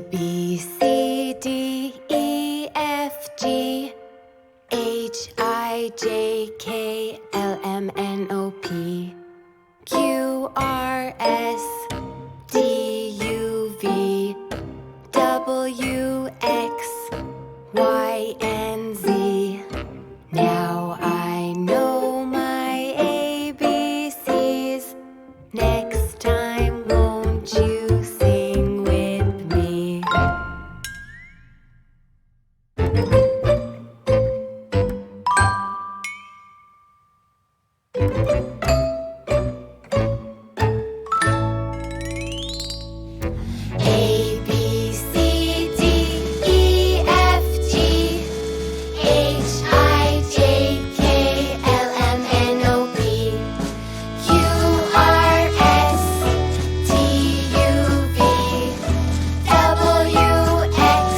B, C, D, E, F, G, H, I, J, K, L, M, N, O, P, Q, R, S, D, U, V, W, X, Y, and Z. Now I know my ABCs. Next time, won't you sing with me? A, B, C, D, E, F, G, H, I, J, K, L, M, N, O, P, Q, R, S, T, U, V, W, X,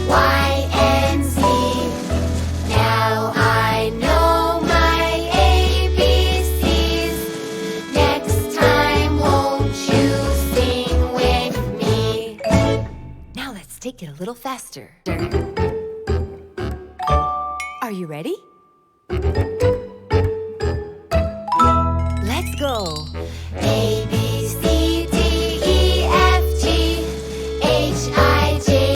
Y, and Z. Now I know my ABCs. Next time, won't you sing with me? Now let's take it a little faster. Are you ready?